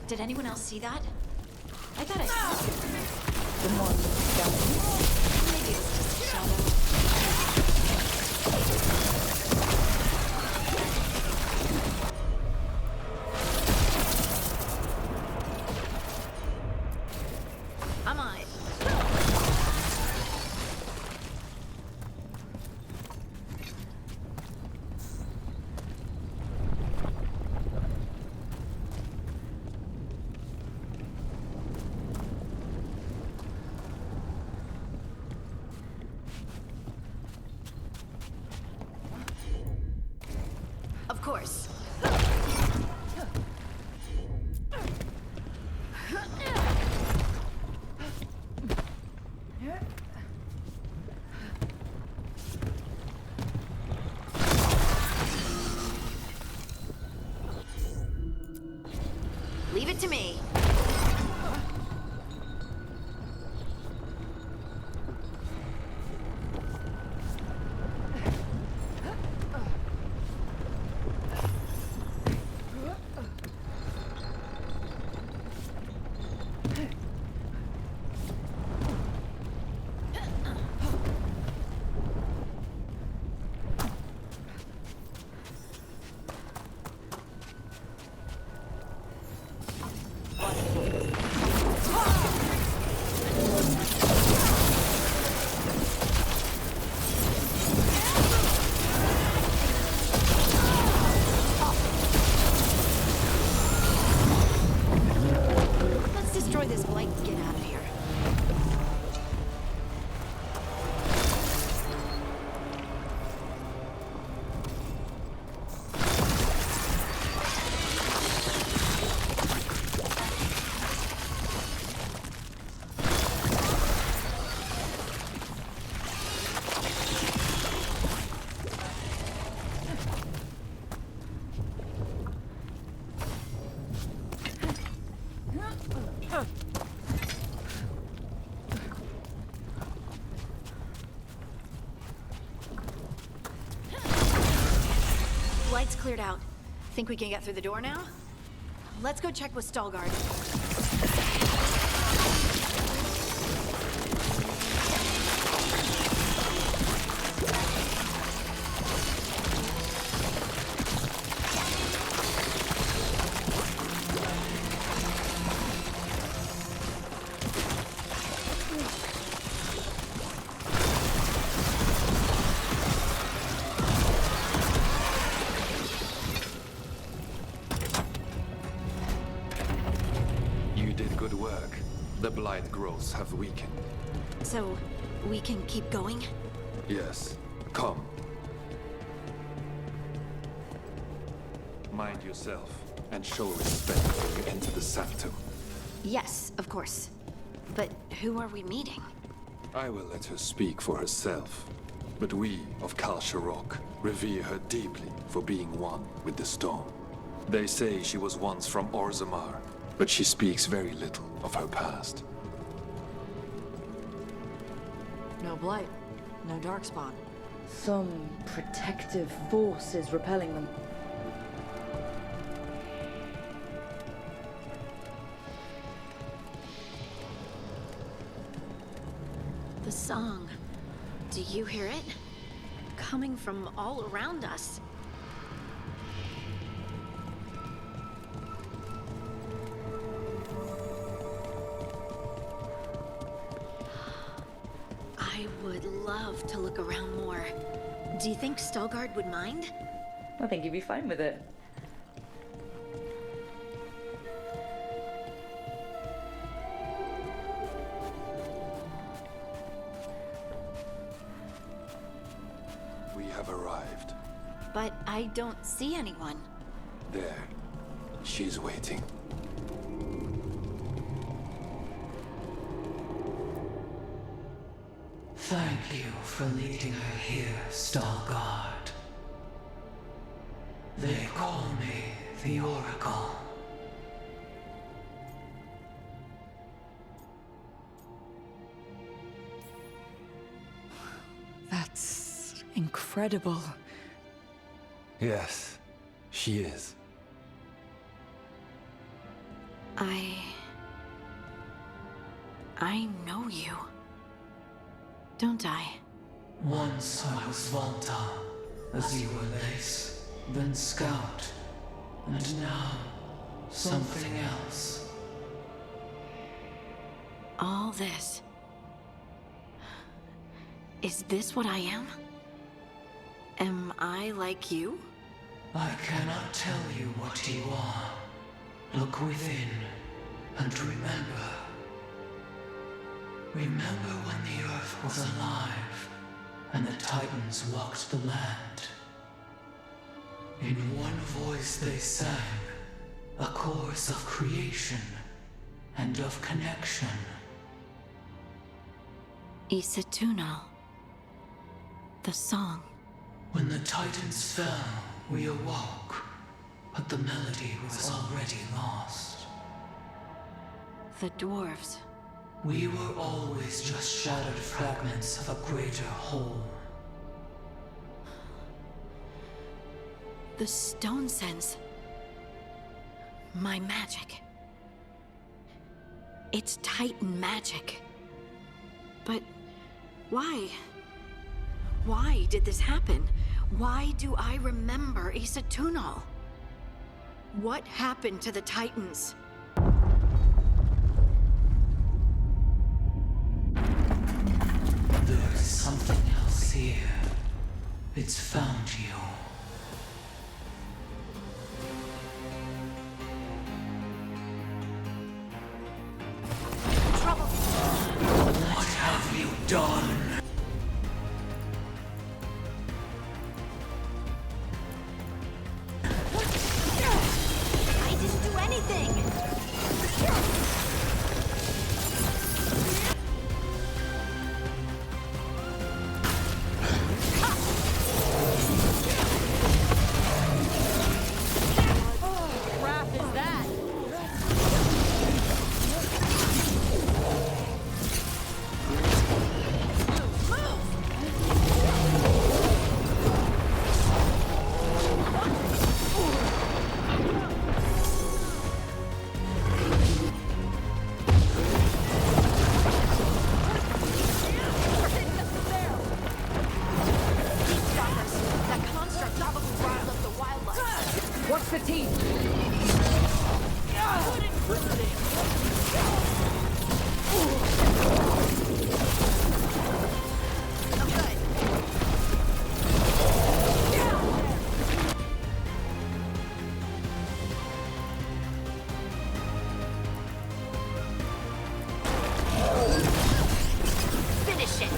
Did anyone else see that? I thought I saw The one down. Maybe it was just a shadow. I'm on it. Of course. Leave it to me. Let's destroy this blight and get out of here. Light's cleared out. Think we can get through the door now? Let's go check with Stalguard. Good work. The blight growths have weakened. So, we can keep going? Yes. Come. Mind yourself, and show respect when you enter the sanctum. Yes, of course. But who are we meeting? I will let her speak for herself. But we of Kal Sharok revere her deeply for being one with the storm. They say she was once from Orzammar, but she speaks very little of her past. No blight, no darkspawn. Some protective force is repelling them. The song. Do you hear it? Coming from all around us. I would love to look around more. Do you think Stalgard would mind? I think he'd be fine with it. We have arrived. But I don't see anyone. There. She's waiting. Thank you for leading her here, Stalgard. They call me the Oracle. That's incredible. Yes, she is. I know you. Don't I? Once I was Volta, as you were Lace, then Scout, and now something else. All this. Is this what I am? Am I like you? I cannot tell you what you are. Look within, and remember. Remember when the Earth was alive, and the Titans walked the land. In one voice they sang, a chorus of creation and of connection. Isatuno. The song. When the Titans fell, we awoke, but the melody was already lost. The dwarves. We were always just shattered fragments of a greater whole. The stone sense. My magic. It's Titan magic. But why? Why did this happen? Why do I remember Isatuno? What happened to the Titans? There's something else here. It's found you. Trouble. What have you done? I didn't do anything! What's the team? Finish it!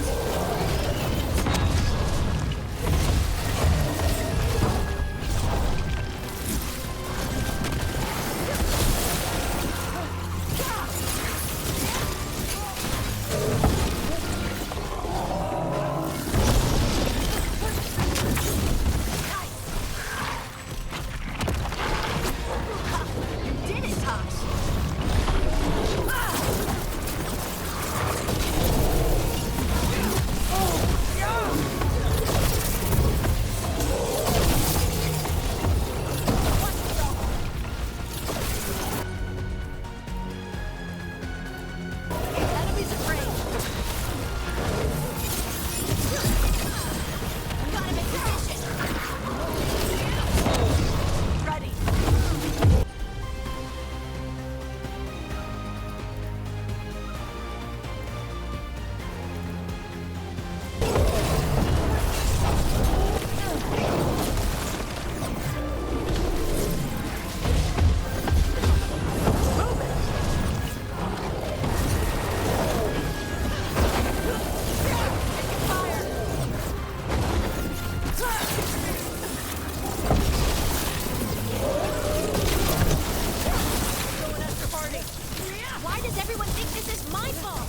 everyone think this is my fault?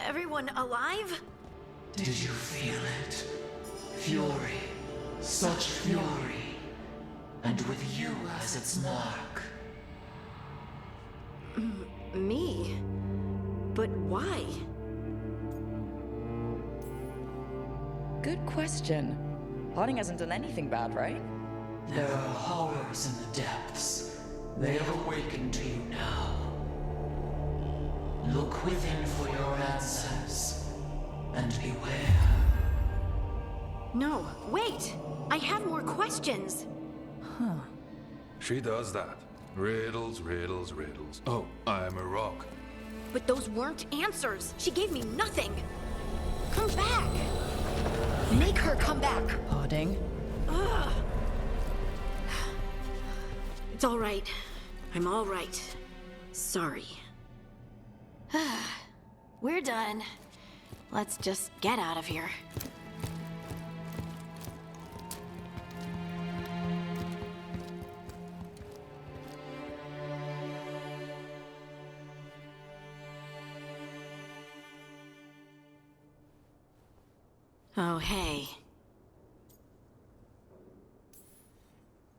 Everyone alive? Did you feel it? Fury. Such fury. And with you as its mark. Me? But why? Good question. Harding hasn't done anything bad, right? There are horrors in the depths. They have awakened to you now. Look within for your answers. And beware. No, wait! I have more questions! Huh. She does that. Riddles, riddles, riddles. Oh, I'm a rock. But those weren't answers! She gave me nothing! Come back! Make her come back! Harding? Ugh. It's all right. I'm all right. Sorry. We're done. Let's just get out of here. Oh, hey.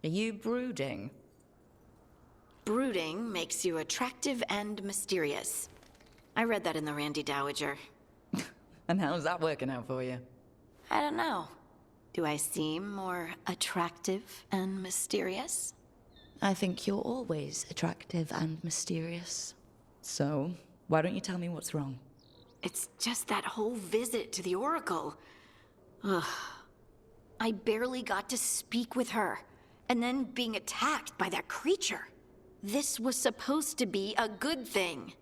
Are you brooding? Brooding makes you attractive and mysterious. I read that in the Randy Dowager. And how's that working out for you? I don't know. Do I seem more attractive and mysterious? I think you're always attractive and mysterious. So, why don't you tell me what's wrong? It's just that whole visit to the Oracle. Ugh. I barely got to speak with her, and then being attacked by that creature. This was supposed to be a good thing.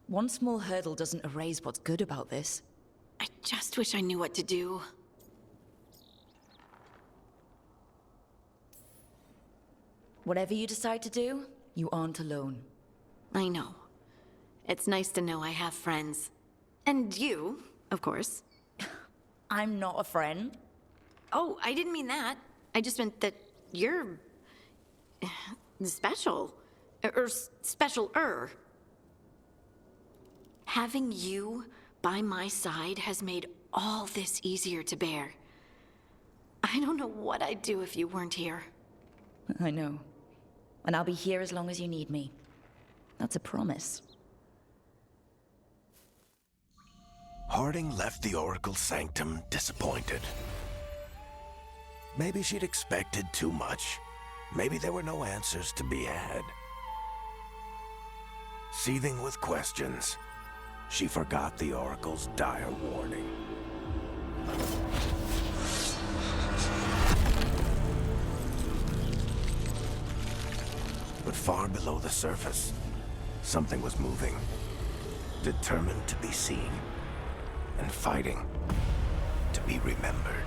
One small hurdle doesn't erase what's good about this. I just wish I knew what to do. Whatever you decide to do, you aren't alone. I know. It's nice to know I have friends. And you, of course. I'm not a friend. Oh, I didn't mean that. I just meant that you're... special. Or special-er. Having you by my side has made all this easier to bear. I don't know what I'd do if you weren't here. I know. And I'll be here as long as you need me. That's a promise. Harding left the Oracle's sanctum disappointed. Maybe she'd expected too much. Maybe there were no answers to be had. Seething with questions, she forgot the Oracle's dire warning. But far below the surface, something was moving, determined to be seen, and fighting to be remembered.